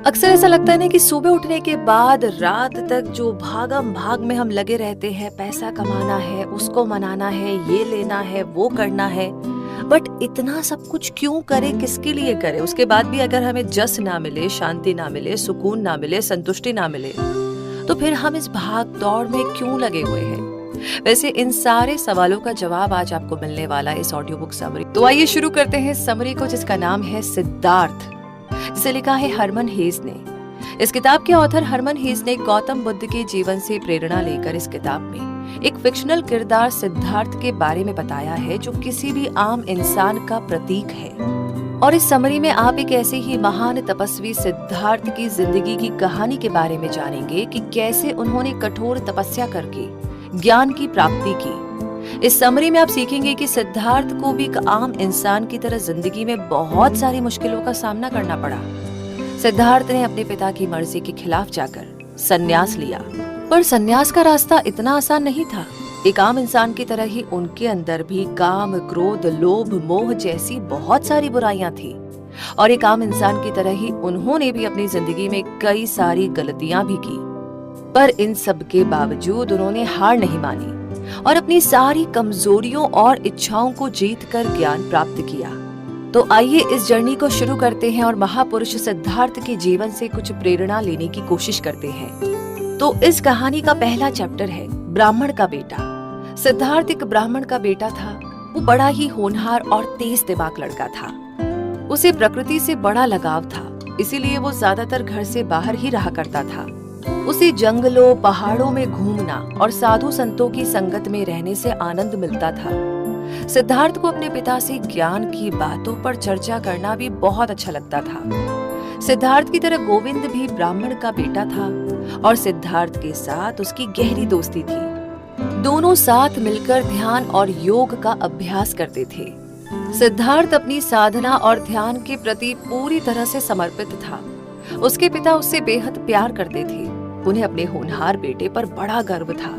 अक्सर ऐसा लगता है ना कि सुबह उठने के बाद रात तक जो भागम भाग में हम लगे रहते हैं, पैसा कमाना है, उसको मनाना है, ये लेना है, वो करना है, बट इतना सब कुछ क्यों करें, किसके लिए करें? उसके बाद भी अगर हमें जस ना मिले, शांति ना मिले, सुकून ना मिले, संतुष्टि ना मिले, तो फिर हम इस भाग दौड़ में क्यों लगे हुए हैं? वैसे इन सारे सवालों का जवाब आज आपको मिलने वाला है इस ऑडियो बुक समरी। तो आइए शुरू करते हैं समरी को, जिसका नाम है सिद्धार्थ, जिसे लिखा है हरमन हेज ने। इस किताब के ऑथर हरमन हेज ने गौतम बुद्ध के जीवन से प्रेरणा लेकर इस किताब में एक फिक्शनल किरदार सिद्धार्थ के बारे में बताया है, जो किसी भी आम इंसान का प्रतीक है। और इस समरी में आप एक ऐसे ही महान तपस्वी सिद्धार्थ की जिंदगी की कहानी के बारे में जानेंगे कि कैसे उन्होंने कठोर तपस्या करके ज्ञान की प्राप्ति की। इस समरी में आप सीखेंगे कि सिद्धार्थ को भी एक आम इंसान की तरह जिंदगी में बहुत सारी मुश्किलों का सामना करना पड़ा। सिद्धार्थ ने अपने पिता की मर्जी के खिलाफ जाकर संन्यास लिया, पर संन्यास का रास्ता इतना आसान नहीं था। एक आम इंसान की तरह ही उनके अंदर भी काम, क्रोध, लोभ, मोह जैसी बहुत सारी बुराइयां थी, और एक आम इंसान की तरह ही उन्होंने भी अपनी जिंदगी में कई सारी गलतियां भी की। पर इन सब के बावजूद उन्होंने हार नहीं मानी और अपनी सारी कमजोरियों और इच्छाओं को जीतकर ज्ञान प्राप्त किया। तो आइए इस जर्नी को शुरू करते हैं और महापुरुष सिद्धार्थ के जीवन से कुछ प्रेरणा लेने की कोशिश करते हैं। तो इस कहानी का पहला चैप्टर है ब्राह्मण का बेटा। सिद्धार्थ एक ब्राह्मण का बेटा था। वो बड़ा ही होनहार और तेज दिमाग लड़का था। उसे प्रकृति से बड़ा लगाव था, इसीलिए वो ज्यादातर घर से बाहर ही रहा करता था। उसे जंगलों, पहाड़ों में घूमना और साधु संतों की संगत में रहने से आनंद मिलता था। सिद्धार्थ को अपने पिता से ज्ञान की बातों पर चर्चा करना भी बहुत अच्छा लगता था। सिद्धार्थ की तरह गोविंद भी ब्राह्मण का बेटा था और सिद्धार्थ के साथ उसकी गहरी दोस्ती थी। दोनों साथ मिलकर ध्यान और योग का अभ्यास करते थे। सिद्धार्थ अपनी साधना और ध्यान के प्रति पूरी तरह से समर्पित था। उसके पिता उससे बेहद प्यार करते थे। उन्हें अपने होनहार बेटे पर बड़ा गर्व था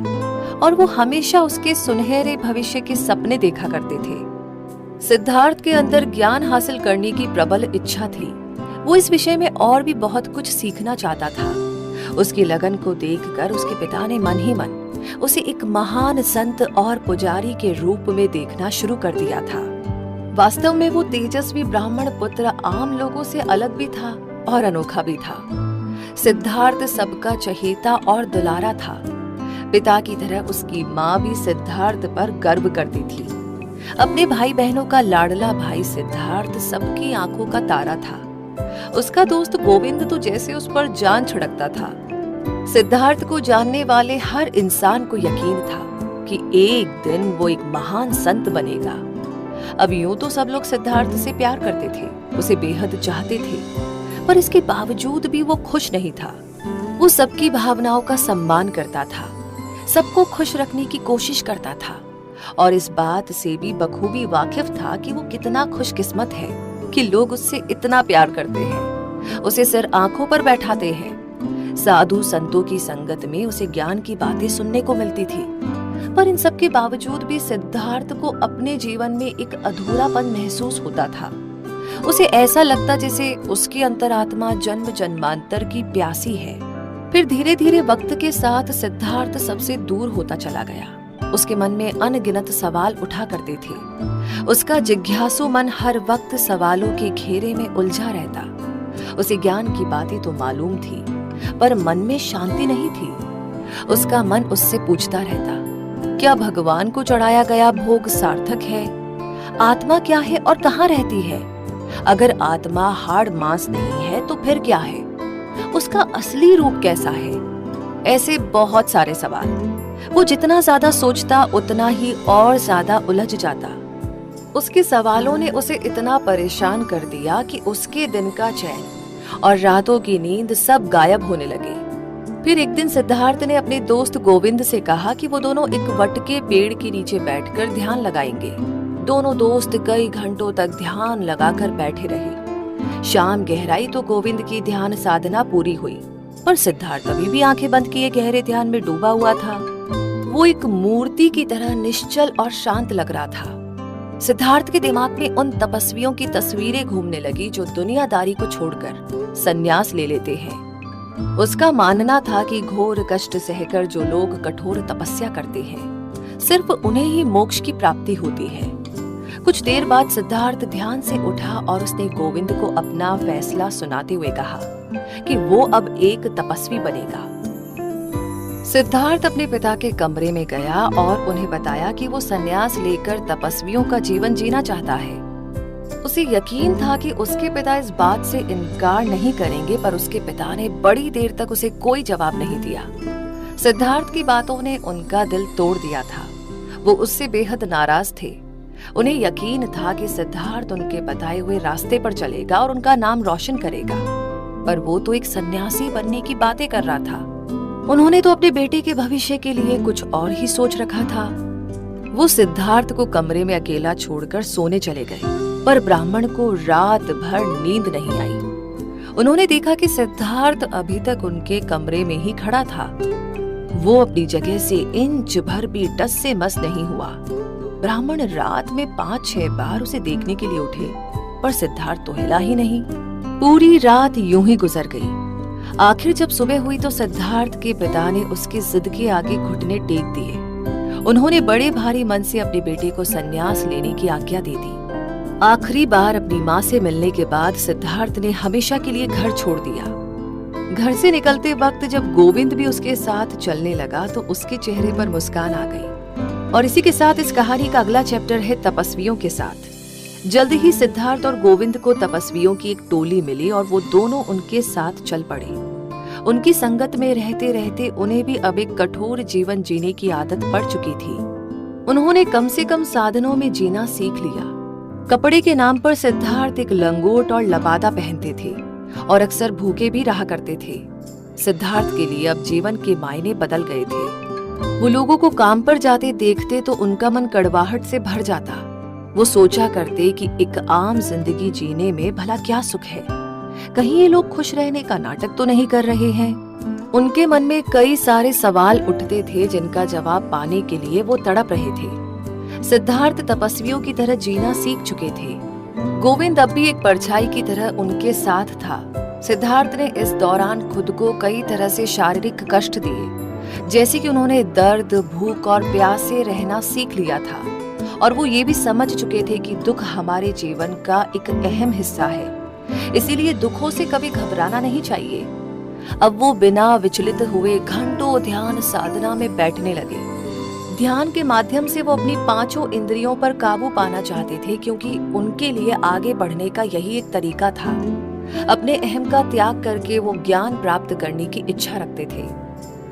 और वो हमेशा उसके सुनहरे भविष्य के सपने देखा करते थे। सिद्धार्थ के अंदर ज्ञान हासिल करने की प्रबल इच्छा थी। वो इस विषय में और भी बहुत कुछ सीखना चाहता था। उसकी लगन को देखकर उसके पिता ने मन ही मन उसे एक महान संत और पुजारी के रूप में देखना शुरू कर दिया था। वास्तव में वो तेजस्वी ब्राह्मण पुत्र आम लोगों से अलग भी था और अनोखा भी था। सिद्धार्थ सबका चहेता और दुलारा था। पिता की तरह उसकी माँ भी सिद्धार्थ पर गर्व करती थी। अपने भाई बहनों का लाडला भाई सिद्धार्थ सबकी आंखों का तारा था। उसका दोस्त गोविंद तो जैसे उस पर जान छिड़कता था। सिद्धार्थ को जानने वाले हर इंसान को यकीन था कि एक दिन वो एक महान संत बनेगा। अब यूं तो सब लोग सिद्धार्थ से प्यार करते थे, उसे बेहद चाहते थे, पर इसके बावजूद भी वो खुश नहीं था। वो सबकी भावनाओं का सम्मान करता था, सबको खुश रखने की कोशिश करता था और इस बात से भी बखूबी वाकिफ था कि वो कितना खुशकिस्मत है कि लोग उससे इतना प्यार करते हैं, उसे सिर आंखों पर बैठाते हैं। साधु संतों की संगत में उसे ज्ञान की बातें सुनने को मिलती थी, पर इन सब के बावजूद भी सिद्धार्थ को अपने जीवन में एक अधूरापन महसूस होता था। उसे ऐसा लगता जैसे उसकी अंतरात्मा जन्म जन्मांतर की प्यासी है। फिर धीरे धीरे वक्त के साथ सिद्धार्थ सबसे दूर होता चला गया। उसके मन में अनगिनत सवाल उठा करते थे। उसका जिज्ञासु मन हर वक्त सवालों के घेरे में उलझा रहता। उसे ज्ञान की बातें तो मालूम थी, पर मन में शांति नहीं थी। उसका मन उससे पूछता रहता, क्या भगवान को चढ़ाया गया भोग सार्थक है? आत्मा क्या है और कहाँ रहती है? अगर आत्मा हाड़ मांस नहीं है तो फिर क्या है? उसका असली रूप कैसा है? ऐसे बहुत सारे सवाल। वो जितना ज्यादा सोचता उतना ही और ज्यादा उलझ जाता। उसके सवालों ने उसे इतना परेशान कर दिया कि उसके दिन का चैन और रातों की नींद सब गायब होने लगे। फिर एक दिन सिद्धार्थ ने अपने दोस्त गोविंद से कहा कि वो दोनों एक वट के पेड़ के नीचे बैठकर ध्यान लगाएंगे। दोनों दोस्त कई घंटों तक ध्यान लगाकर बैठे रहे। शाम गहराई तो गोविंद की ध्यान साधना पूरी हुई, पर सिद्धार्थ अभी भी आंखें बंद किए गहरे ध्यान में डूबा हुआ था। वो एक मूर्ति की तरह निश्चल और शांत लग रहा था। सिद्धार्थ के दिमाग में उन तपस्वियों की तस्वीरें घूमने लगी जो दुनियादारी को छोड़कर संन्यास ले लेते हैं। उसका मानना था कि घोर कष्ट सहकर जो लोग कठोर तपस्या करते हैं, सिर्फ उन्हें ही मोक्ष की प्राप्ति होती है। कुछ देर बाद सिद्धार्थ ध्यान से उठा और उसने गोविंद को अपना फैसला सुनाते हुए कहा कि वो अब एक तपस्वी बनेगा। सिद्धार्थ अपने पिता के कमरे में गया और उन्हें बताया कि वो संन्यास लेकर तपस्वियों का जीवन जीना चाहता है। उसे यकीन था कि उसके पिता इस बात से इनकार नहीं करेंगे, पर उसके पिता ने बड़ी देर तक उसे कोई जवाब नहीं दिया। सिद्धार्थ की बातों ने उनका दिल तोड़ दिया था। वो उससे बेहद नाराज थे। उन्हें यकीन था कि सिद्धार्थ उनके बताए हुए रास्ते पर चलेगा और उनका नाम रोशन करेगा, पर वो तो एक सन्यासी बनने की बातें कर रहा था। उन्होंने तो अपने बेटे के भविष्य के लिए कुछ और ही सोच रखा था। वो सिद्धार्थ को कमरे में अकेला छोड़कर सोने चले गए, पर ब्राह्मण को रात भर नींद नहीं आई। उन्होंने देखा कि सिद्धार्थ अभी तक उनके कमरे में ही खड़ा था। वो अपनी जगह से इंच भर भी टस से मस नहीं हुआ। ब्राह्मण रात में 5-6 बार उसे देखने के लिए उठे, पर सिद्धार्थ तो हिला ही नहीं। पूरी रात यूं ही गुजर गई। आखिर जब सुबह हुई तो सिद्धार्थ के पिता ने उसकी जिद के आगे घुटने टेक दिए। उन्होंने बड़े भारी मन से अपने बेटे को संन्यास लेने की आज्ञा दे दी। आखिरी बार अपनी माँ से मिलने के बाद सिद्धार्थ ने हमेशा के लिए घर छोड़ दिया। घर से निकलते वक्त जब गोविंद भी उसके साथ चलने लगा तो उसके चेहरे पर मुस्कान आ गई। और इसी के साथ इस कहानी का अगला चैप्टर है तपस्वियों के साथ। जल्द ही सिद्धार्थ और गोविंद को तपस्वियों की एक टोली मिली और वो दोनों उनके साथ चल पड़े। उनकी संगत में रहते रहते उन्हें भी अब एक कठोर जीवन जीने की आदत पड़ चुकी थी। उन्होंने कम से कम साधनों में जीना सीख लिया। कपड़े के नाम पर सिद्धार्थ एक लंगोट और लबादा पहनते थे और अक्सर भूखे भी रहा करते थे। सिद्धार्थ के लिए अब जीवन के मायने बदल गए थे। वो लोगों को काम पर जाते देखते तो उनका मन कड़वाहट से भर जाता। वो सोचा करते कि एक आम जिंदगी जीने में भला क्या सुख है, कहीं ये लोग खुश रहने का नाटक तो नहीं कर रहे हैं। उनके मन में कई सारे सवाल उठते थे जिनका जवाब पाने के लिए वो तड़प रहे थे। सिद्धार्थ तपस्वियों की तरह जीना सीख चुके थे। गोविंद अब भी एक परछाई की तरह उनके साथ था। सिद्धार्थ ने इस दौरान खुद को कई तरह से शारीरिक कष्ट दिए, जैसे कि उन्होंने दर्द, भूख और प्यास से रहना सीख लिया था और वो ये भी समझ चुके थे कि दुख हमारे जीवन का एक अहम हिस्सा है, इसीलिए दुखों से कभी घबराना नहीं चाहिए। अब वो बिना विचलित हुए घंटों ध्यान साधना में बैठने लगे। ध्यान के माध्यम से वो अपनी 5 इंद्रियों पर काबू पाना चाहते थे, क्योंकि उनके लिए आगे बढ़ने का यही एक तरीका था। अपने अहम का त्याग करके वो ज्ञान प्राप्त करने की इच्छा रखते थे।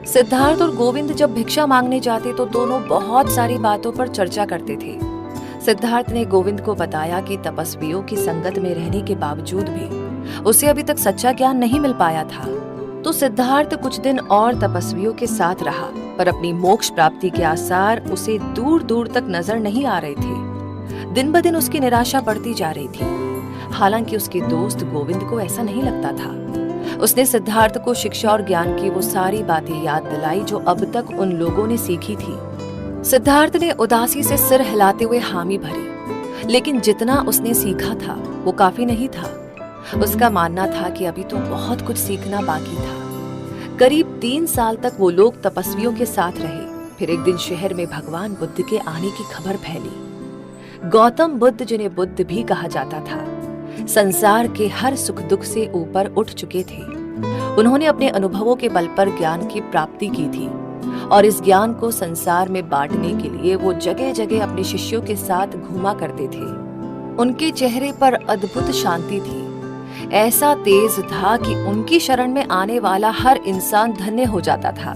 सिद्धार्थ और गोविंद जब भिक्षा मांगने जाते तो दोनों बहुत सारी बातों पर चर्चा करते थे। सिद्धार्थ ने गोविंद को बताया कि तपस्वियों की संगत में रहने के बावजूद भी उसे अभी तक सच्चा ज्ञान नहीं मिल पाया था। तो सिद्धार्थ कुछ दिन और तपस्वियों के साथ रहा, पर अपनी मोक्ष प्राप्ति के आसार उसे दूर दूर तक नजर नहीं आ रहे थे। दिन ब दिन उसकी निराशा बढ़ती जा रही थी। हालांकि उसके दोस्त गोविंद को ऐसा नहीं लगता था। उसने सिद्धार्थ को शिक्षा और ज्ञान की वो सारी बातें याद दिलाई जो अब तक उन लोगों ने सीखी थी। सिद्धार्थ ने उदासी से सिर हिलाते हुए हामी भरी, लेकिन जितना उसने सीखा था वो काफी नहीं था। उसका मानना था कि अभी तो बहुत कुछ सीखना बाकी था। करीब 3 साल तक वो लोग तपस्वियों के साथ रहे। फिर एक दिन शहर में भगवान बुद्ध के आने की खबर फैली। गौतम बुद्ध, जिन्हें बुद्ध भी कहा जाता था, संसार के हर सुख दुख से ऊपर उठ चुके थे। उन्होंने अपने अनुभवों के बल पर ज्ञान की प्राप्ति की थी और इस ज्ञान को संसार में बांटने के लिए वो जगह जगह अपने शिष्यों के साथ घूमा करते थे। उनके चेहरे पर अद्भुत शांति थी। ऐसा तेज था कि उनकी शरण में आने वाला हर इंसान धन्य हो जाता था।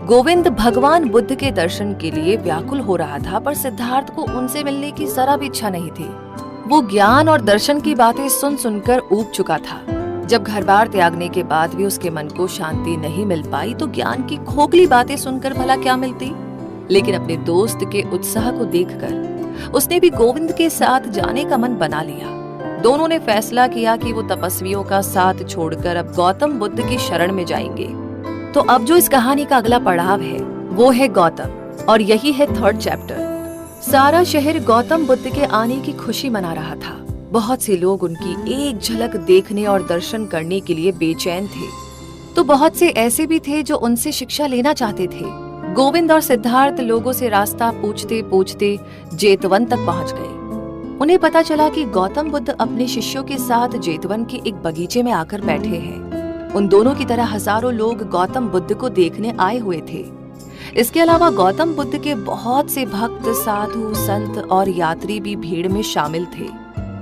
गोविंद भगवान बुद्ध के दर्शन के लिए व्याकुल हो रहा था, पर सिद्धार्थ को उनसे मिलने की जरा भी इच्छा नहीं थी। वो ज्ञान और दर्शन की बातें सुन सुनकर ऊब चुका था। जब घर बार त्यागने के बाद भी उसके मन को शांति नहीं मिल पाई तो ज्ञान की खोखली बातें सुनकर भला क्या मिलती। लेकिन अपने दोस्त के उत्साह को देखकर उसने भी गोविंद के साथ जाने का मन बना लिया। दोनों ने फैसला किया कि वो तपस्वियों का साथ छोड़कर अब गौतम बुद्ध की शरण में जाएंगे। तो अब जो इस कहानी का अगला पड़ाव है वो है गौतम, और यही है 3rd चैप्टर। सारा शहर गौतम बुद्ध के आने की खुशी मना रहा था। बहुत से लोग उनकी एक झलक देखने और दर्शन करने के लिए बेचैन थे, तो बहुत से ऐसे भी थे जो उनसे शिक्षा लेना चाहते थे। गोविंद और सिद्धार्थ लोगों से रास्ता पूछते पूछते जेतवन तक पहुंच गए। उन्हें पता चला कि गौतम बुद्ध अपने शिष्यों के साथ जेतवन के एक बगीचे में आकर बैठे हैं। उन दोनों की तरह हजारों लोग गौतम बुद्ध को देखने आए हुए थे। इसके अलावा गौतम बुद्ध के बहुत से भक्त, साधु, संत और यात्री भी भीड़ में शामिल थे।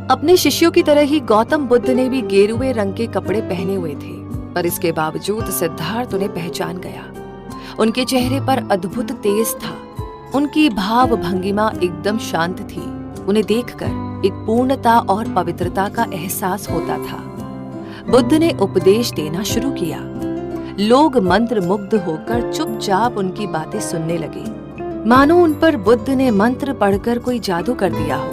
अपने शिष्यों की तरह ही गौतम बुद्ध ने भी गेरुए रंग के कपड़े पहने हुए थे, पर इसके बावजूद सिद्धार्थ उन्हें पहचान गया। उनके चेहरे पर अद्भुत तेज था। उनकी भाव भंगिमा एकदम शांत थी। उन्हें देखकर एक पूर्णता और पवित्रता का एहसास होता था। बुद्ध ने उपदेश देना शुरू किया। लोग मंत्र मुग्ध होकर चुपचाप उनकी बातें सुनने लगे, मानो उन पर बुद्ध ने मंत्र पढ़कर कोई जादू कर दिया हो।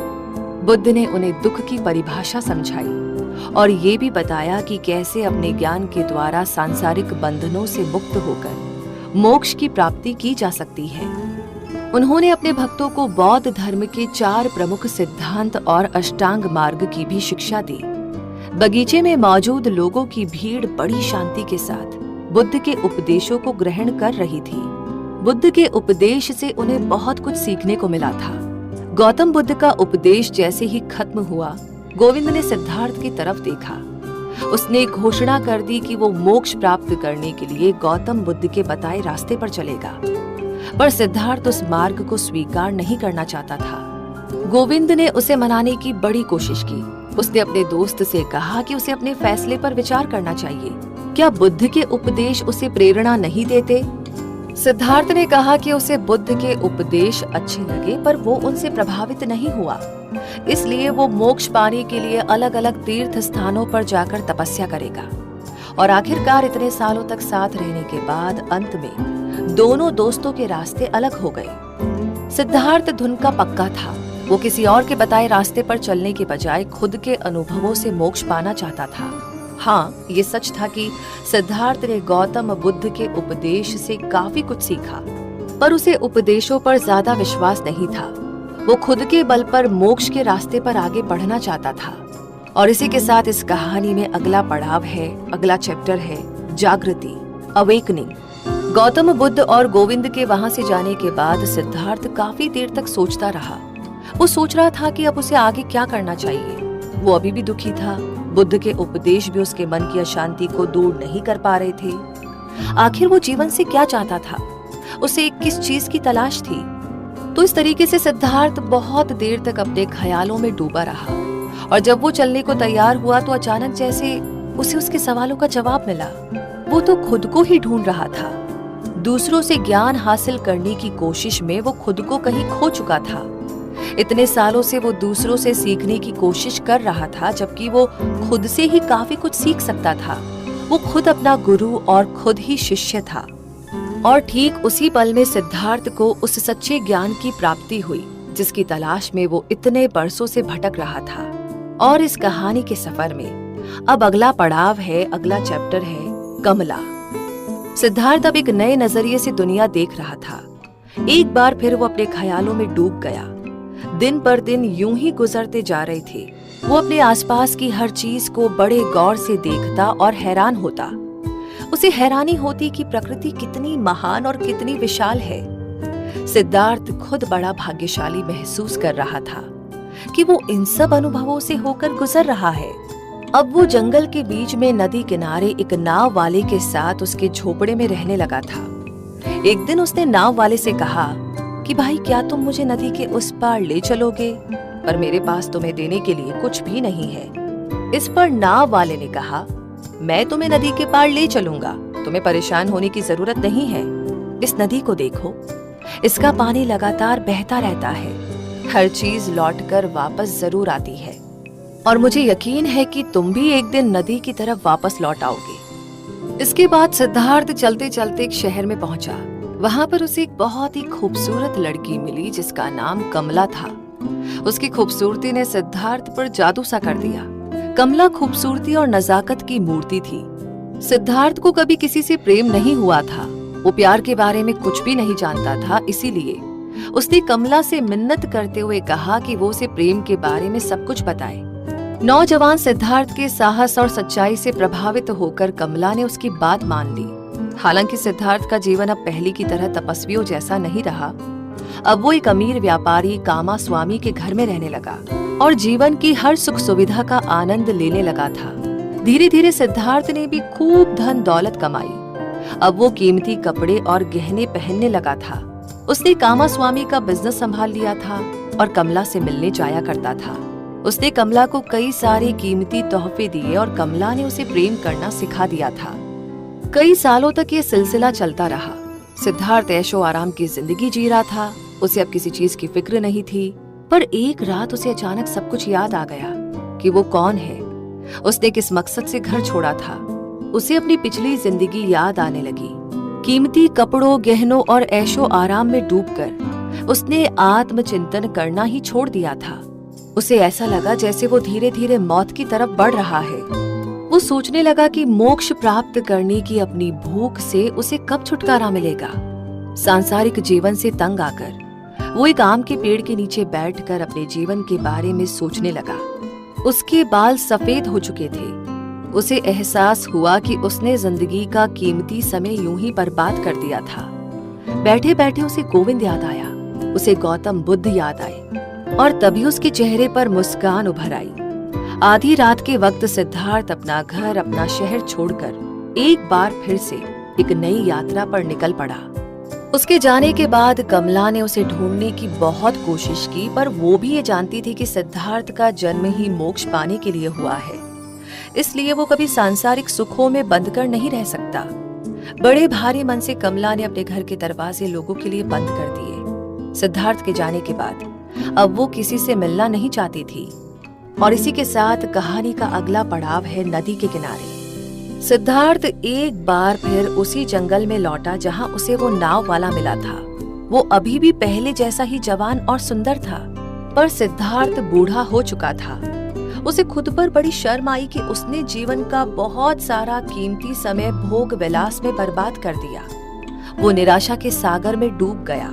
बुद्ध ने उन्हें दुख की परिभाषा समझाई और ये भी बताया कि कैसे अपने ज्ञान के द्वारा सांसारिक बंधनों से मुक्त होकर मोक्ष की प्राप्ति की जा सकती है। उन्होंने अपने भक्तों को बौद्ध धर्म के 4 प्रमुख सिद्धांत और अष्टांग मार्ग की भी शिक्षा दी। बगीचे में मौजूद लोगों की भीड़ बड़ी शांति के साथ बुद्ध के उपदेशों को ग्रहण कर रही थी। बुद्ध के उपदेश से उन्हें बहुत कुछ सीखने को मिला था। गौतम बुद्ध का उपदेश जैसे ही खत्म हुआ, गोविंद ने सिद्धार्थ की तरफ देखा। उसने घोषणा कर दी कि वो मोक्ष प्राप्त करने के लिए गौतम बुद्ध के बताए रास्ते पर चलेगा, पर सिद्धार्थ उस मार्ग को स्वीकार नहीं करना चाहता था। गोविंद ने उसे मनाने की बड़ी कोशिश की। उसने अपने दोस्त से कहा कि उसे अपने फैसले पर विचार करना चाहिए। क्या बुद्ध के उपदेश उसे प्रेरणा नहीं देते? सिद्धार्थ ने कहा कि उसे बुद्ध के उपदेश अच्छे लगे, पर वो उनसे प्रभावित नहीं हुआ। इसलिए वो मोक्ष पाने के लिए अलग अलग तीर्थ स्थानों पर जाकर तपस्या करेगा। और आखिरकार इतने सालों तक साथ रहने के बाद अंत में दोनों दोस्तों के रास्ते अलग हो गए। सिद्धार्थ धुन का पक्का था। वो किसी और के बताए रास्ते पर चलने के बजाय खुद के अनुभवों से मोक्ष पाना चाहता था। हाँ, ये सच था कि सिद्धार्थ ने गौतम बुद्ध के उपदेश से काफी कुछ सीखा, पर उसे उपदेशों पर ज्यादा विश्वास नहीं था। वो खुद के बल पर मोक्ष के रास्ते पर आगे बढ़ना चाहता था। और इसी के साथ इस कहानी में अगला पड़ाव है, अगला चैप्टर है जागृति, अवेकनिंग। गौतम बुद्ध और गोविंद के वहां से जाने के बाद सिद्धार्थ काफी देर तक सोचता रहा। वो सोच रहा था कि अब उसे आगे क्या करना चाहिए। वो अभी भी दुखी था। बुद्ध के उपदेश भी उसके मन की अशांति को दूर नहीं कर पा रहे थे। आखिर वो जीवन से क्या चाहता था? उसे किस चीज की तलाश थी? तो इस तरीके से सिद्धार्थ बहुत देर तक अपने ख्यालों में डूबा रहा। और जब वो चलने को तैयार हुआ तो अचानक जैसे उसे उसके सवालों का जवाब मिला। वो तो खुद को ही ढूंढ रहा था। दूसरों से ज्ञान हासिल करने की कोशिश में वो खुद को कहीं खो चुका था। इतने सालों से वो दूसरों से सीखने की कोशिश कर रहा था, जबकि वो खुद से ही काफी कुछ सीख सकता था। वो खुद अपना गुरु और खुद ही शिष्य था। और ठीक उसी पल में सिद्धार्थ को उस सच्चे ज्ञान की प्राप्ति हुई जिसकी तलाश में वो इतने बरसों से भटक रहा था। और इस कहानी के सफर में अब अगला पड़ाव है, अगला चैप्टर है कमला। सिद्धार्थ अब एक नए नजरिए से दुनिया देख रहा था। एक बार फिर वो अपने ख्यालों में डूब गया। दिन पर दिन यूं ही गुजरते जा रहे थे। वो अपने आसपास की हर चीज को बड़े गौर से देखता और हैरान होता। उसे हैरानी होती कि प्रकृति कितनी महान और कितनी विशाल है। सिद्धार्थ खुद बड़ा भाग्यशाली महसूस कर रहा था कि वो इन सब अनुभवों से होकर गुजर रहा है। अब वो जंगल के बीच में नदी किनारे एक नाव वाले के साथ उसके झोपड़े में रहने लगा था। एक दिन उसने नाव वाले से कहा कि भाई, क्या तुम मुझे नदी के उस पार ले चलोगे? पर मेरे पास तुम्हें देने के लिए कुछ भी नहीं है। इस पर नाव वाले ने कहा, मैं तुम्हें नदी के पार ले चलूंगा, तुम्हें परेशान होने की जरूरत नहीं है। इस नदी को देखो, इसका पानी लगातार बहता रहता है। हर चीज लौटकर वापस जरूर आती है और मुझे यकीन है कि तुम भी एक दिन नदी की तरफ वापस लौट आओगे। इसके बाद सिद्धार्थ चलते चलते एक शहर में पहुंचा। वहां पर उसे एक बहुत ही खूबसूरत लड़की मिली जिसका नाम कमला था। उसकी खूबसूरती ने सिद्धार्थ पर जादू सा कर दिया। कमला खूबसूरती और नजाकत की मूर्ति थी। सिद्धार्थ को कभी किसी से प्रेम नहीं हुआ था। वो प्यार के बारे में कुछ भी नहीं जानता था, इसीलिए उसने कमला से मिन्नत करते हुए कहा कि वो उसे प्रेम के बारे में सब कुछ बताए। नौजवान सिद्धार्थ के साहस और सच्चाई से प्रभावित होकर कमला ने उसकी बात मान ली। हालांकि सिद्धार्थ का जीवन अब पहले की तरह तपस्वियों जैसा नहीं रहा। अब वो एक अमीर व्यापारी कामा स्वामी के घर में रहने लगा और जीवन की हर सुख सुविधा का आनंद लेने लगा था। धीरे धीरे सिद्धार्थ ने भी खूब धन दौलत कमाई। अब वो कीमती कपड़े और गहने पहनने लगा था। उसने कामा स्वामी का बिजनेस संभाल लिया था और कमला से मिलने जाया करता था। उसने कमला को कई सारे कीमती तोहफे दिए और कमला ने उसे प्रेम करना सिखा दिया था। कई सालों तक ये सिलसिला चलता रहा। सिद्धार्थ ऐशो आराम की जिंदगी जी रहा था। उसे अब किसी चीज की फिक्र नहीं थी। पर एक रात उसे अचानक सब कुछ याद आ गया कि वो कौन है, उसने किस मकसद से घर छोड़ा था। उसे अपनी पिछली जिंदगी याद आने लगी। कीमती कपड़ों, गहनों और ऐशो आराम में डूबकर उसने आत्मचिंतन करना ही छोड़ दिया था। उसे ऐसा लगा जैसे वो धीरे धीरे मौत की तरफ बढ़ रहा है। वो सोचने लगा कि मोक्ष प्राप्त करने की अपनी भूख से उसे कब छुटकारा मिलेगा। सांसारिक जीवन से तंग आकर वो एक आम के पेड़ के नीचे बैठकर अपने जीवन के बारे में सोचने लगा। उसके बाल सफेद हो चुके थे। उसे एहसास हुआ कि उसने जिंदगी का कीमती समय यूं ही बर्बाद कर दिया था। बैठे बैठे उसे गोविंद याद आया, उसे गौतम बुद्ध याद आए और तभी उसके चेहरे पर मुस्कान उभर आई। आधी रात के वक्त सिद्धार्थ अपना घर, अपना शहर छोड़कर एक बार फिर से एक नई यात्रा पर निकल पड़ा। उसके जाने के बाद कमला ने उसे ढूंढने की बहुत कोशिश की, पर वो भी ये जानती थी कि सिद्धार्थ का जन्म ही मोक्ष पाने के लिए हुआ है, इसलिए वो कभी सांसारिक सुखों में बंद कर नहीं रह सकता। बड़े भारी मन से कमला ने अपने घर के दरवाजे लोगों के लिए बंद कर दिए। सिद्धार्थ के जाने के बाद अब वो किसी से मिलना नहीं चाहती थी। और इसी के साथ कहानी का अगला पड़ाव है नदी के किनारे। सिद्धार्थ एक बार फिर उसी जंगल में लौटा जहां उसे वो नाव वाला मिला था। वो अभी भी पहले जैसा ही जवान और सुंदर था, पर सिद्धार्थ बूढ़ा हो चुका था। उसे खुद पर बड़ी शर्म आई कि उसने जीवन का बहुत सारा कीमती समय भोग विलास में बर्बाद कर दिया। वो निराशा के सागर में डूब गया।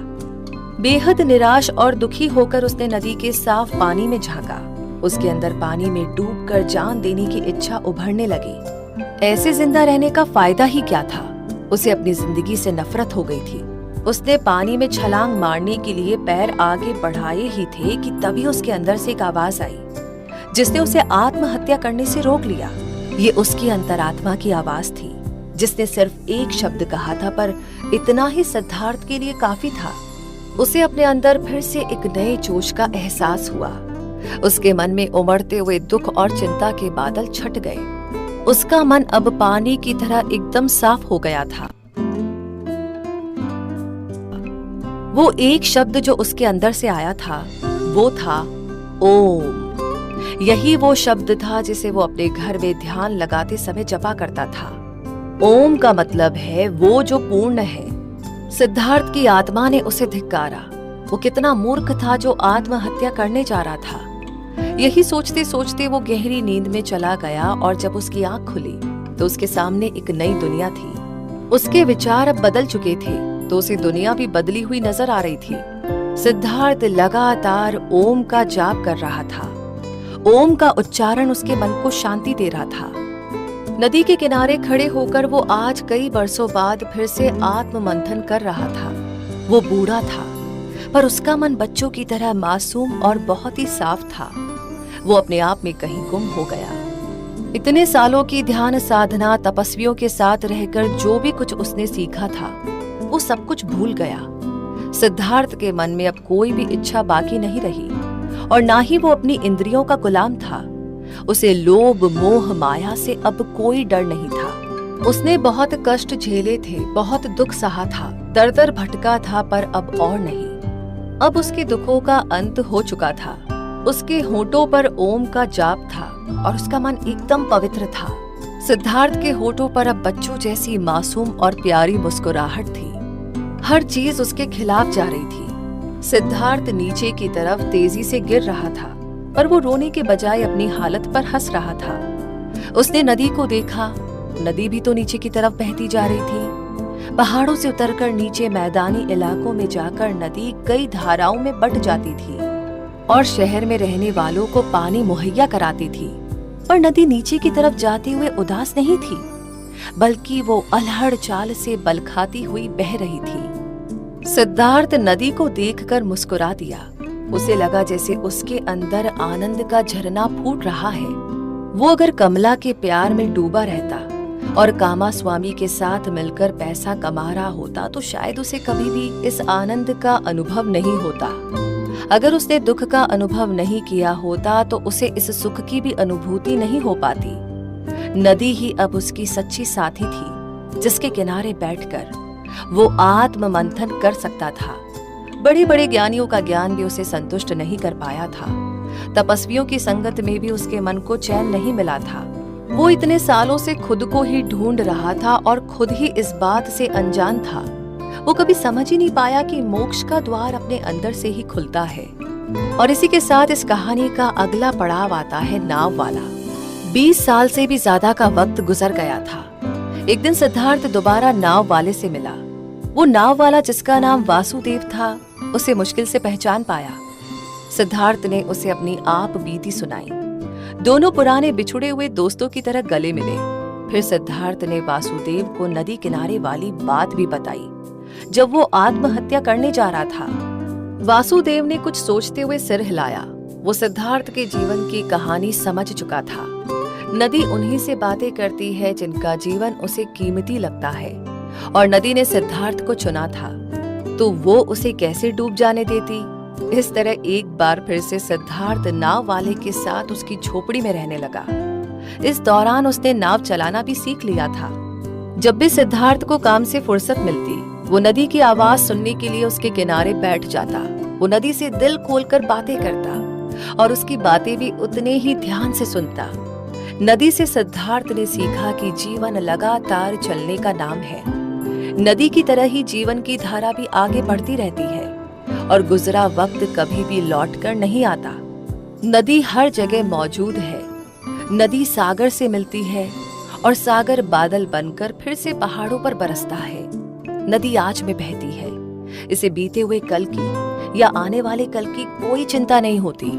बेहद निराश और दुखी होकर उसने नदी के साफ पानी में झांका। उसके अंदर पानी में डूबकर जान देने की इच्छा उभरने लगी। ऐसे जिंदा रहने का फायदा ही क्या था। उसे अपनी जिंदगी से नफरत हो गई थी। उसने पानी में छलांग मारने के लिए पैर आगे बढ़ाए ही थे कि तभी उसके अंदर से एक आवाज आई जिसने उसे आत्महत्या करने से रोक लिया। ये उसकी अंतरात्मा की आवाज थी जिसने सिर्फ एक शब्द कहा था, पर इतना ही सिद्धार्थ के लिए काफी था। उसे अपने अंदर फिर से एक नए जोश का एहसास हुआ। उसके मन में उमड़ते हुए दुख और चिंता के बादल छट गए। उसका मन अब पानी की तरह एकदम साफ हो गया था। वो एक शब्द जो उसके अंदर से आया था वो था ओम। यही वो शब्द था जिसे वो अपने घर में ध्यान लगाते समय जपा करता था। ओम का मतलब है वो जो पूर्ण है। सिद्धार्थ की आत्मा ने उसे धिक्कारा। वो कितना मूर्ख था जो आत्महत्या करने जा रहा था। यही सोचते सोचते वो गहरी नींद में चला गया और जब उसकी आंख खुली तो उसके सामने एक नई दुनिया थी। उसके विचार अब बदल चुके थे तो उसे दुनिया भी बदली हुई नजर आ रही थी। सिद्धार्थ लगातार ओम का जाप कर रहा था। ओम का उच्चारण उसके मन को शांति दे रहा था। नदी के किनारे खड़े होकर वो आज कई वर्षों बाद फिर से आत्म मंथन कर रहा था। वो बूढ़ा था पर उसका मन बच्चों की तरह मासूम और बहुत ही साफ था। वो अपने आप में कहीं गुम हो गया। इतने सालों की ध्यान साधना, तपस्वियों के साथ रहकर जो भी कुछ उसने सीखा था वो सब कुछ भूल गया। सिद्धार्थ के मन में अब कोई भी इच्छा बाकी नहीं रही और ना ही वो अपनी इंद्रियों का गुलाम था। उसे लोभ, मोह, माया से अब कोई डर नहीं था। उसने बहुत कष्ट झेले थे, बहुत दुख सहा था, दर दर भटका था, पर अब और नहीं। अब उसके दुखों का अंत हो चुका था। उसके होठों पर ओम का जाप था और उसका मन एकदम पवित्र था। सिद्धार्थ के होठों पर अब बच्चों जैसी मासूम और प्यारी मुस्कुराहट थी। हर चीज उसके खिलाफ जा रही थी। सिद्धार्थ नीचे की तरफ तेजी से गिर रहा था, पर वो रोने के बजाय अपनी हालत पर हंस रहा था। उसने नदी को देखा। नदी भी तो नीचे की तरफ बहती जा रही थी। पहाड़ों से उतरकर नीचे मैदानी इलाकों में जाकर नदी कई धाराओं में बट जाती थी और शहर में रहने वालों को पानी मुहैया कराती थी। पर नदी नीचे की तरफ जाते हुए उदास नहीं थी, बल्कि वो अल्हड़ चाल से बल खाती हुई बह रही थी। सिद्धार्थ नदी को देखकर मुस्कुरा दिया। उसे लगा जैसे उसके अंदर आनंद का झरना फूट रहा है। वो अगर कमला के प्यार में डूबा रहता और कामा स्वामी के साथ मिलकर पैसा कमा रहा होता तो शायद उसे कभी भी इस आनंद का अनुभव नहीं होता। अगर उसने दुख का अनुभव नहीं किया होता तो उसे इस सुख की भी अनुभूति नहीं हो पाती। नदी ही अब उसकी सच्ची साथी थी, जिसके किनारे बैठकर वो आत्म मंथन कर सकता था। बड़े बड़े ज्ञानियों का ज्ञान भी उसे संतुष्ट नहीं कर पाया था। तपस्वियों की संगत में भी उसके मन को चैन नहीं मिला था। वो इतने सालों से खुद को ही ढूंढ रहा था और खुद ही इस बात से अनजान था। वो कभी समझ ही नहीं पाया कि मोक्ष का द्वार अपने अंदर से ही खुलता है। और इसी के साथ इस कहानी का अगला पड़ाव आता है नाव वाला। 20 साल से भी ज्यादा का वक्त गुजर गया था। एक दिन सिद्धार्थ दोबारा नाव वाले से मिला। वो नाव वाला, जिसका नाम वासुदेव था, उसे मुश्किल से पहचान पाया। सिद्धार्थ ने उसे अपनी आप बीती सुनाई। दोनों पुराने बिछुड़े हुए दोस्तों की तरह गले मिले। फिर सिद्धार्थ ने वासुदेव को नदी किनारे वाली बात भी बताई, जब वो आत्महत्या करने जा रहा था। वासुदेव ने कुछ सोचते हुए सिर हिलाया। वो सिद्धार्थ के जीवन की कहानी समझ चुका था। नदी उन्हीं से बातें करती है जिनका जीवन उसे कीमती लगता है, और नदी ने सिद्धार्थ को चुना था, तो वो उसे कैसे डूब जाने देती। इस तरह एक बार फिर से सिद्धार्थ नाव वाले के साथ उसकी झोपड़ी में रहने लगा। इस दौरान उसने नाव चलाना भी सीख लिया था। जब भी सिद्धार्थ को काम से फुर्सत मिलती, वो नदी की आवाज सुनने के लिए उसके किनारे बैठ जाता। वो नदी से दिल खोलकर बातें करता और उसकी बातें भी उतने ही ध्यान से सुनता। नदी से सिद्धार्थ ने सीखा कि जीवन लगातार चलने का नाम है। नदी की तरह ही जीवन की धारा भी आगे बढ़ती रहती है और गुजरा वक्त कभी भी लौटकर नहीं आता। नदी हर जगह मौजूद है। नदी सागर से मिलती है और सागर बादल बनकर फिर से पहाड़ों पर बरसता है। नदी आज में बहती है। इसे बीते हुए कल की या आने वाले कल की कोई चिंता नहीं होती।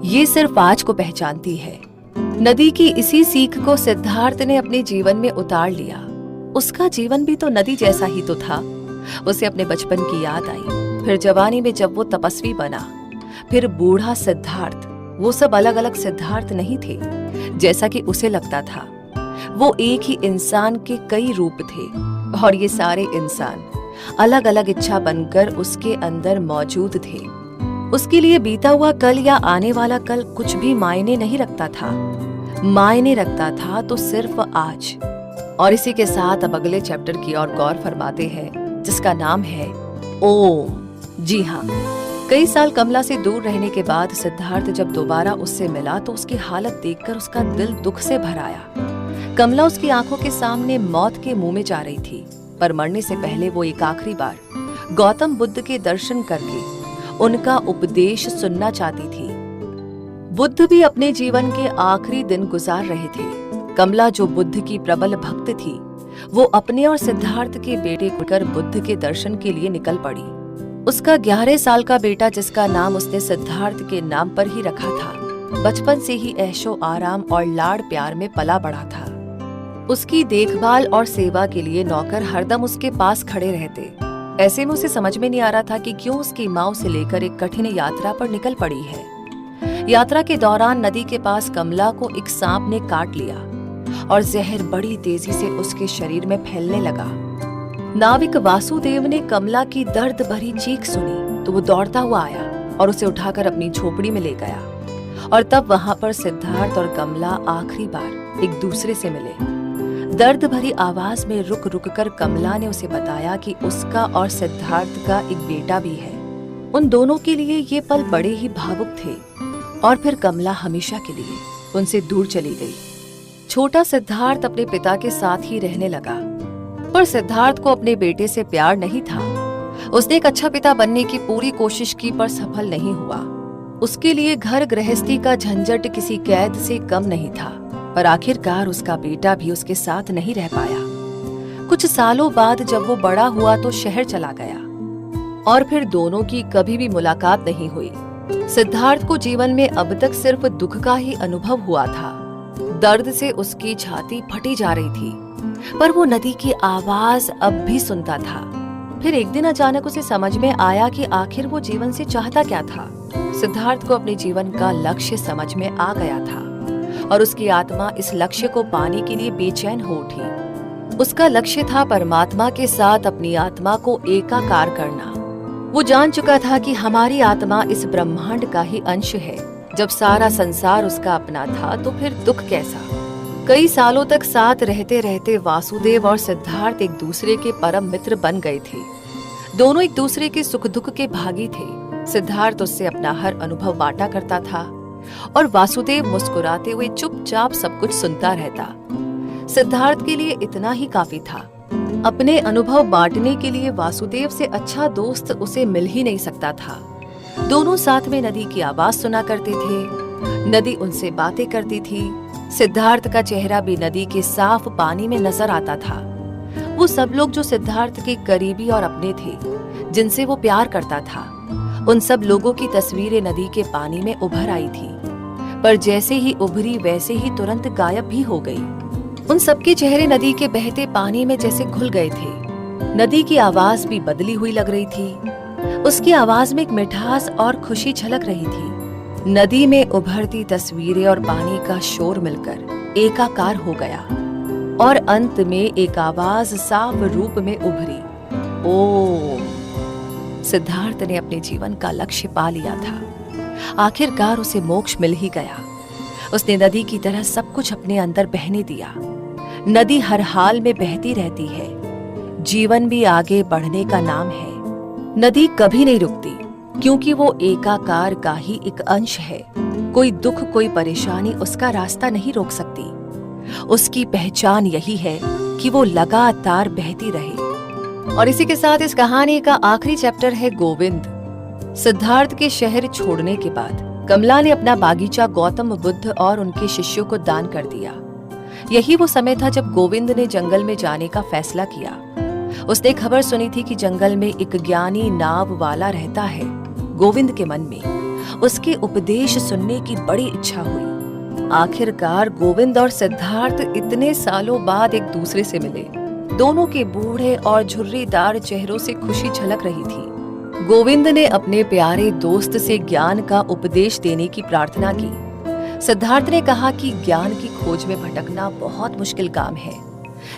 ये सिर्फ आज को पहचानती है। नदी की इसी सीख को सिद्धार्थ ने अपने जीवन में उतार लिया। उसका जीवन भी तो नदी जैसा ही तो था। उसे अपने बचपन की याद आई, फिर जवानी में जब वो तपस्वी बना, फिर बूढ़ा सिद्धार्थ। वो सब अलग अलग सिद्धार्थ नहीं थे जैसा कि उसे लगता था। वो एक ही इंसान के कई रूप थे और ये सारे इंसान अलग अलग इच्छा बनकर उसके अंदर मौजूद थे। उसके लिए बीता हुआ कल या आने वाला कल कुछ भी मायने नहीं रखता था। मायने रखता था तो सिर्फ आज। और इसी के साथ अब अगले चैप्टर की ओर गौर फरमाते हैं, जिसका नाम है ओम। जी हाँ, कई साल कमला से दूर रहने के बाद सिद्धार्थ जब दोबारा उससे मिला तो उसकी हालत देखकर उसका दिल दुख से भर आया। कमला उसकी आंखों के सामने मौत के मुंह में जा रही थी, पर मरने से पहले वो एक आखिरी बार गौतम बुद्ध के दर्शन करके उनका उपदेश सुनना चाहती थी। बुद्ध भी अपने जीवन के आखिरी दिन गुजार रहे थे। कमला, जो बुद्ध की प्रबल भक्त थी, वो अपने और सिद्धार्थ के बेटे को लेकर बुद्ध के दर्शन के लिए निकल पड़ी। उसका 11 साल का बेटा, जिसका नाम उसने सिद्धार्थ के नाम पर ही रखा था, बचपन से ही ऐशो आराम और लाड़ प्यार में पला बढ़ा था। उसकी देखभाल और सेवा के लिए नौकर हरदम उसके पास खड़े रहते। ऐसे में उसे समझ में नहीं आ रहा था कि क्यों उसकी माँ उसे लेकर एक कठिन यात्रा पर निकल पड़ी है। यात्रा के दौरान नदी के पास कमला को एक सांप ने काट लिया और जहर बड़ी तेजी से उसके शरीर में फैलने लगा। नाविक वासुदेव ने कमला की दर्द भरी चीख सुनी तो वो दौड़ता हुआ आया और उसे उठाकर अपनी झोपड़ी में ले गया। और तब वहां पर सिद्धार्थ और कमला आखिरी बार एक दूसरे से मिले। दर्द भरी आवाज में रुक रुक कर कमला ने उसे बताया कि उसका और सिद्धार्थ का एक बेटा भी है। उन दोनों के लिए ये पल बड़े ही भावुक थे। और फिर कमला हमेशा के लिए उनसे दूर चली गई। छोटा सिद्धार्थ अपने पिता के साथ ही रहने लगा, पर सिद्धार्थ को अपने बेटे से प्यार नहीं था। उसने एक अच्छा पिता बनने की पूरी कोशिश की, पर सफल नहीं हुआ। उसके लिए घर गृहस्थी का झंझट किसी कैद से कम नहीं था, पर आखिरकार उसका बेटा भी उसके साथ नहीं रह पाया। कुछ सालों बाद जब वो बड़ा हुआ तो शहर चला गया और फिर दोनों की कभी भी मुलाकात नहीं हुई। सिद्धार्थ को जीवन में अब तक सिर्फ दुख का ही अनुभव हुआ था। दर्द से उसकी छाती फटी जा रही थी, पर वो नदी की आवाज अब भी सुनता था। फिर एक दिन अचानक उसे समझ में आया कि आखिर वो जीवन से चाहता क्या था। सिद्धार्थ को अपने जीवन का लक्ष्य समझ में आ गया था और उसकी आत्मा इस लक्ष्य को पाने के लिए बेचैन हो उठी। उसका लक्ष्य था परमात्मा के साथ अपनी आत्मा को एकाकार करना। वो जान चुका था कि हमारी आत्मा इस ब्रह्मांड का ही अंश है। जब सारा संसार उसका अपना था तो फिर दुख कैसा। कई सालों तक साथ रहते रहते वासुदेव और सिद्धार्थ एक दूसरे के परम मित्र बन गए थे। दोनों एक दूसरे के सुख दुख के भागी थे। सिद्धार्थ उससे अपना हर अनुभव बांटा करता था और वासुदेव मुस्कुराते हुए चुपचाप सब कुछ सुनता रहता। सिद्धार्थ के लिए इतना ही काफी था। अपने अनुभव बांटने के लिए वासुदेव से अच्छा दोस्त उसे मिल ही नहीं सकता था। दोनों साथ में नदी की आवाज सुना करते थे। नदी उनसे बातें करती थी। सिद्धार्थ का चेहरा भी नदी के साफ पानी में नजर आता था। वो सब लोग जो सिद्धार्थ के करीबी और अपने थे, जिनसे वो प्यार करता था, उन सब लोगों की तस्वीरें नदी के पानी में उभर आई थी, पर जैसे ही उभरी वैसे ही तुरंत गायब भी हो गई। उन सबके चेहरे नदी के बहते पानी में जैसे घुल गए थे। नदी की आवाज भी बदली हुई लग रही थी। उसकी आवाज में एक मिठास और खुशी झलक रही थी। नदी में उभरती तस्वीरें और पानी का शोर मिलकर एकाकार हो गया और अंत में एक आवाज साफ रूप में उभरी, ओम। सिद्धार्थ ने अपने जीवन का लक्ष्य पा लिया था। आखिरकार उसे मोक्ष मिल ही गया। उसने नदी की तरह सब कुछ अपने अंदर बहने दिया। नदी हर हाल में बहती रहती है। जीवन भी आगे बढ़ने का नाम है। नदी कभी नहीं रुकती, क्योंकि वो एकाकार का ही एक अंश है। कोई दुख, कोई परेशानी उसका रास्ता नहीं रोक सकती। उसकी पहचान यही है कि वो लगातार बहती रहे। और इसी के साथ इस कहानी का आखिरी चैप्टर है गोविंद। सिद्धार्थ के शहर छोड़ने के बाद कमला ने अपना बागीचा गौतम बुद्ध और उनके शिष्यों को दान कर दिया। यही वो समय था जब गोविंद ने जंगल में जाने का फैसला किया। उसने खबर सुनी थी कि जंगल में एक ज्ञानी नाव वाला रहता है। गोविंद के मन में उसके उपदेश सुनने की बड़ी इच्छा हुई। आखिरकार गोविंद और सिद्धार्थ इतने सालों बाद एक दूसरे से मिले। दोनों के बूढ़े और झुर्रीदार चेहरों से खुशी झलक रही थी। गोविंद ने अपने प्यारे दोस्त से ज्ञान का उपदेश देने की प्रार्थना की। सिद्धार्थ ने कहा कि ज्ञान की खोज में भटकना बहुत मुश्किल काम है।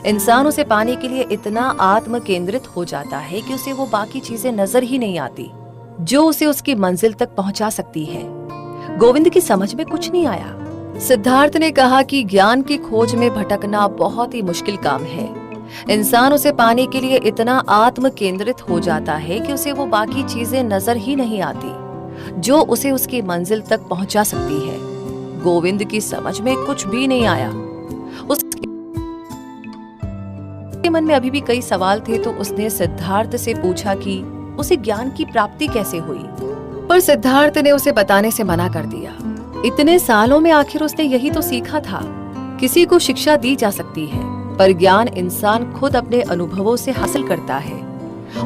इंसान उसे पाने के लिए इतना आत्म केंद्रित हो जाता है कि उसे वो बाकी चीजें नजर ही नहीं आती जो उसे उसकी मंजिल तक पहुंचा सकती है। गोविंद की समझ में कुछ नहीं आया। सिद्धार्थ ने कहा कि ज्ञान की खोज में भटकना बहुत ही मुश्किल काम है। इंसान उसे पाने के लिए इतना आत्म केंद्रित हो जाता है कि उसे वो बाकी चीजें नजर ही नहीं आती जो उसे उसकी मंजिल तक पहुंचा सकती है। गोविंद की समझ में कुछ भी नहीं आया। उसके मन में अभी भी कई सवाल थे, तो उसने सिद्धार्थ से पूछा कि उसे ज्ञान की प्राप्ति कैसे हुई, पर सिद्धार्थ ने उसे बताने से मना कर दिया। इतने सालों में आखिर उसने यही तो सीखा था। किसी को शिक्षा दी जा सकती है, पर ज्ञान इंसान खुद अपने अनुभवों से हासिल करता है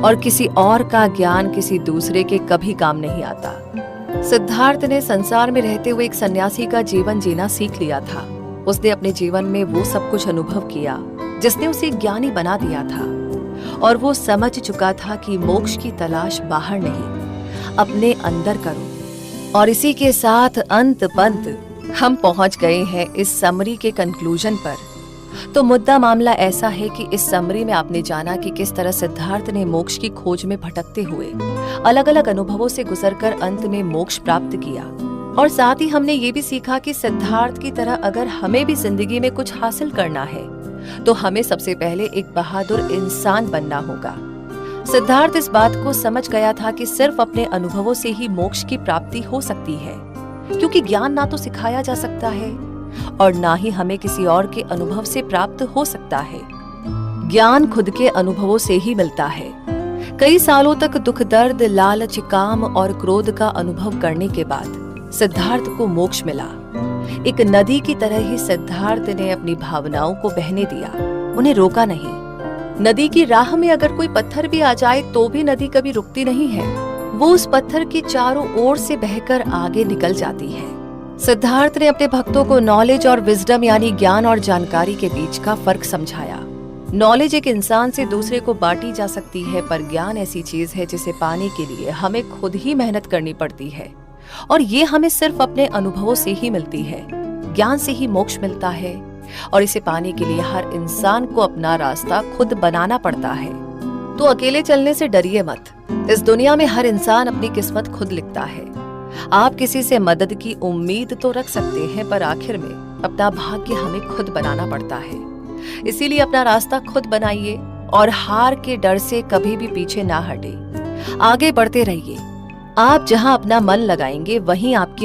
और किसी और का ज्ञान किसी दूसरे के कभी काम नहीं आता। सिद्धार्थ ने संसार में रहते हुए एक सन्यासी का जीवन जीना सीख लिया था। उसने अपने जीवन में वो सब कुछ अनुभव किया जिसने उसे ज्ञानी बना दिया था, और वो समझ चुका था कि मोक्ष की तलाश बाहर नहीं, अपने अंदर करो। और इसी के साथ अंत पंत हम पहुंच गए हैं इस समरी के कंक्लूजन पर। तो मुद्दा मामला ऐसा है कि इस समरी में आपने जाना कि किस तरह सिद्धार्थ ने मोक्ष की खोज में भटकते हुए अलग अलग अनुभवों से गुजरकर अंत में मोक्ष प्राप्त किया। और साथ ही हमने ये भी सीखा कि सिद्धार्थ की तरह अगर हमें भी जिंदगी में कुछ हासिल करना है तो हमें सबसे पहले एक बहादुर इंसान बनना होगा। सिद्धार्थ इस बात को समझ गया था कि सिर्फ अपने अनुभवों से ही मोक्ष की प्राप्ति हो सकती है, क्योंकि ज्ञान ना तो सिखाया जा सकता है और ना ही हमें किसी और के अनुभव से प्राप्त हो सकता है। ज्ञान खुद के अनुभवों से ही मिलता है। कई सालों तक दुख, दर्द, लालच, काम और क्रोध का अनुभव करने के बाद सिद्धार्थ को मोक्ष मिला। एक नदी की तरह ही सिद्धार्थ ने अपनी भावनाओं को बहने दिया, उन्हें रोका नहीं। नदी की राह में अगर कोई पत्थर भी आ जाए तो भी नदी कभी रुकती नहीं है। वो उस पत्थर के चारों ओर से बहकर आगे निकल जाती है। सिद्धार्थ ने अपने भक्तों को नॉलेज और विजडम यानी ज्ञान और जानकारी के बीच का फर्क समझाया। नॉलेज एक इंसान से दूसरे को बांटी जा सकती है, पर ज्ञान ऐसी चीज है जिसे पाने के लिए हमें खुद ही मेहनत करनी पड़ती है, और ये हमें सिर्फ अपने अनुभवों से ही मिलती है। ज्ञान से ही मोक्ष मिलता है, और इसे पाने के लिए हर इंसान को अपना रास्ता खुद बनाना पड़ता है। तो अकेले चलने से डरिए मत। इस दुनिया में हर इंसान अपनी किस्मत खुद लिखता है। आप किसी से मदद की उम्मीद तो रख सकते हैं, पर आखिर में अपना भाग्य हमें खुद बनाना पड़ता है। इसीलिए अपना रास्ता खुद बनाइए और हार के डर से कभी भी पीछे ना हटे। आगे बढ़ते रहिए। आप जहां अपना मन लगाएंगे वहीं आपकी